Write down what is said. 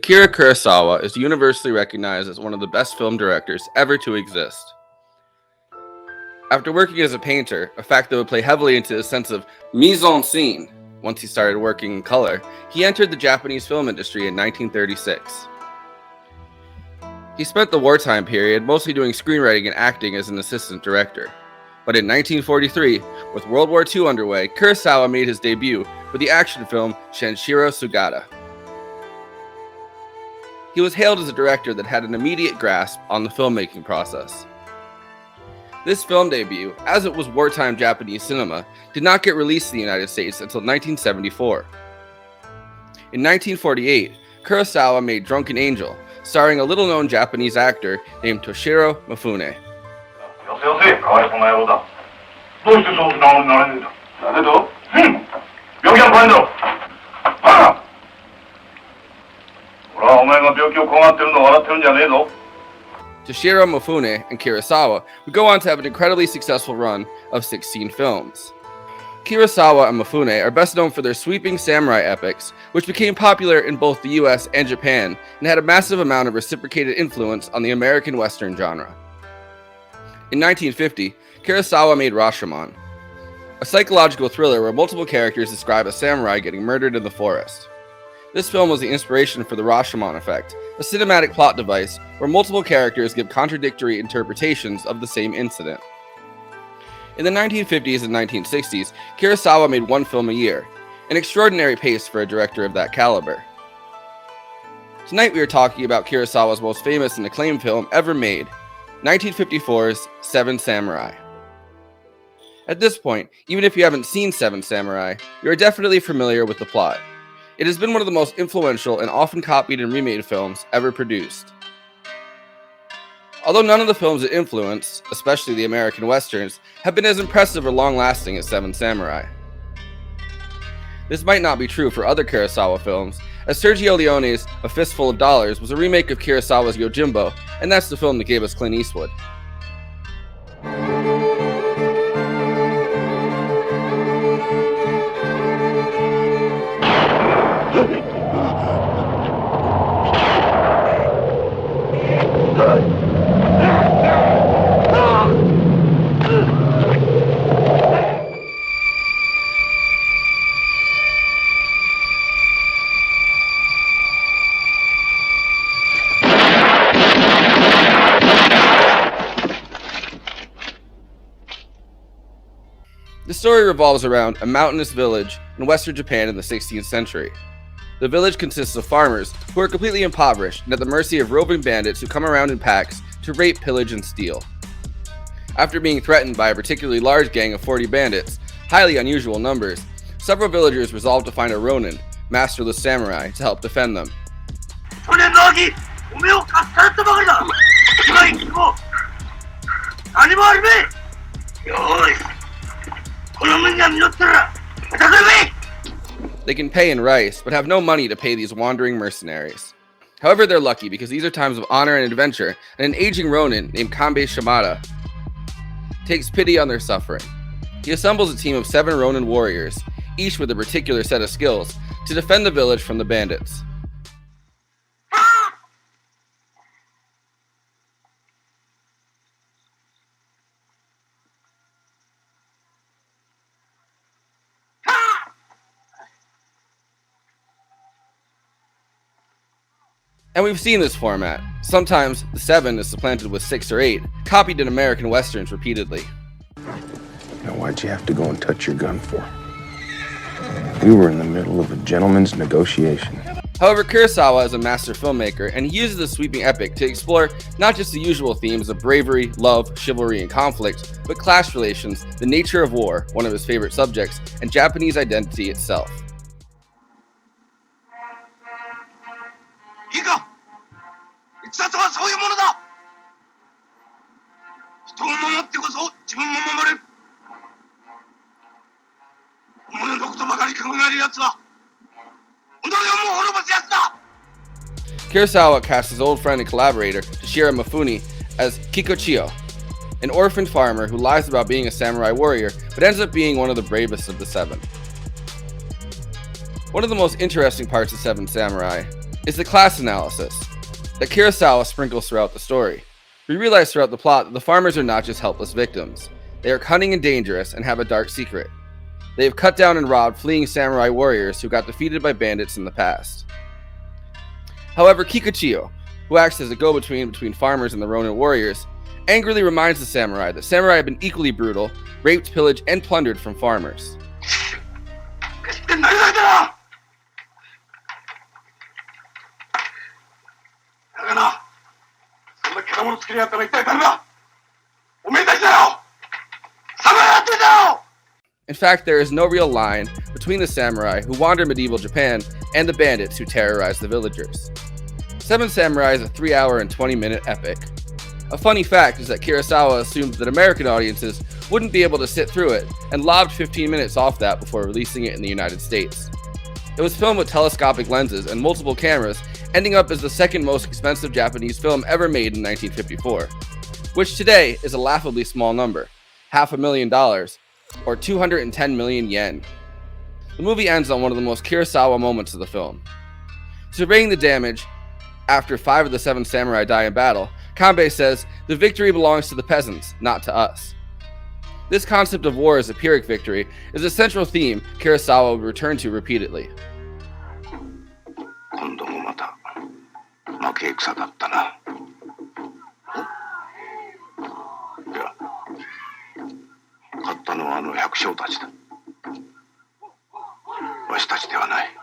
Akira Kurosawa is universally recognized as one of the best film directors ever to exist. After working as a painter, a fact that would play heavily into his sense of mise en scene once he started working in color, he entered the Japanese film industry in 1936. He spent the wartime period mostly doing screenwriting and acting as an assistant director. But in 1943, with World War II underway, Kurosawa made his debut with the action film Shanshiro Sugata. He was hailed as a director that had an immediate grasp on the filmmaking process. This film debut, as it was wartime Japanese cinema, did not get released in the United States until 1974. In 1948, Kurosawa made Drunken Angel, starring a little-known Japanese actor named Toshiro Mifune. Toshiro Mifune and Kurosawa would go on to have an incredibly successful run of 16 films. Kurosawa and Mifune are best known for their sweeping samurai epics, which became popular in both the US and Japan and had a massive amount of reciprocated influence on the American Western genre. In 1950, Kurosawa made Rashomon, a psychological thriller where multiple characters describe a samurai getting murdered in the forest. This film was the inspiration for the Rashomon effect, a cinematic plot device where multiple characters give contradictory interpretations of the same incident. In the 1950s and 1960s, Kurosawa made one film a year, an extraordinary pace for a director of that caliber. Tonight we are talking about Kurosawa's most famous and acclaimed film ever made, 1954's Seven Samurai. At this point, even if you haven't seen Seven Samurai, you are definitely familiar with the plot. It has been one of the most influential and often copied and remade films ever produced. Although none of the films it influenced, especially the American Westerns, have been as impressive or long-lasting as Seven Samurai. This might not be true for other Kurosawa films, as Sergio Leone's A Fistful of Dollars was a remake of Kurosawa's Yojimbo, and that's the film that gave us Clint Eastwood. The story revolves around a mountainous village in western Japan in the 16th century. The village consists of farmers who are completely impoverished and at the mercy of roving bandits who come around in packs to rape, pillage, and steal. After being threatened by a particularly large gang of 40 bandits, highly unusual numbers, several villagers resolve to find a ronin, masterless samurai, to help defend them. They can pay in rice, but have no money to pay these wandering mercenaries. However, they're lucky because these are times of honor and adventure, and an aging ronin named Kanbei Shimada takes pity on their suffering. He assembles a team of 7 ronin warriors, each with a particular set of skills, to defend the village from the bandits. And we've seen this format. Sometimes the 7 is supplanted with 6 or 8, copied in American Westerns repeatedly. Now, why'd you have to go and touch your gun for? We were in the middle of a gentleman's negotiation. However, Kurosawa is a master filmmaker, and he uses the sweeping epic to explore not just the usual themes of bravery, love, chivalry, and conflict, but class relations, the nature of war, one of his favorite subjects, and Japanese identity itself. Kurosawa cast his old friend and collaborator, Toshiro Mifune, as Kikochiyo, an orphaned farmer who lies about being a samurai warrior, but ends up being one of the bravest of the 7. One of the most interesting parts of Seven Samurai is the class analysis that Kurosawa sprinkles throughout the story. We realize throughout the plot that the farmers are not just helpless victims. They are cunning and dangerous and have a dark secret. They have cut down and robbed fleeing samurai warriors who got defeated by bandits in the past. However, Kikuchiyo, who acts as a go-between between farmers and the Ronin warriors, angrily reminds the samurai that samurai have been equally brutal, raped, pillaged, and plundered from farmers. In fact, there is no real line between the samurai who wander medieval Japan and the bandits who terrorize the villagers. Seven Samurai is a 3-hour and 20-minute epic. A funny fact is that Kurosawa assumed that American audiences wouldn't be able to sit through it and lobbed 15 minutes off that before releasing it in the United States. It was filmed with telescopic lenses and multiple cameras, ending up as the second most expensive Japanese film ever made in 1954, which today is a laughably small number, $500,000, or 210 million yen. The movie ends on one of the most Kurosawa moments of the film. Surveying the damage, after 5 of the 7 samurai die in battle, Kanbei says, "The victory belongs to the peasants, not to us." This concept of war as a Pyrrhic victory is a central theme Kurosawa would return to repeatedly. 今度もまた負け戦だったな。いや、勝ったのはあの百姓たちだ。わしたちではない。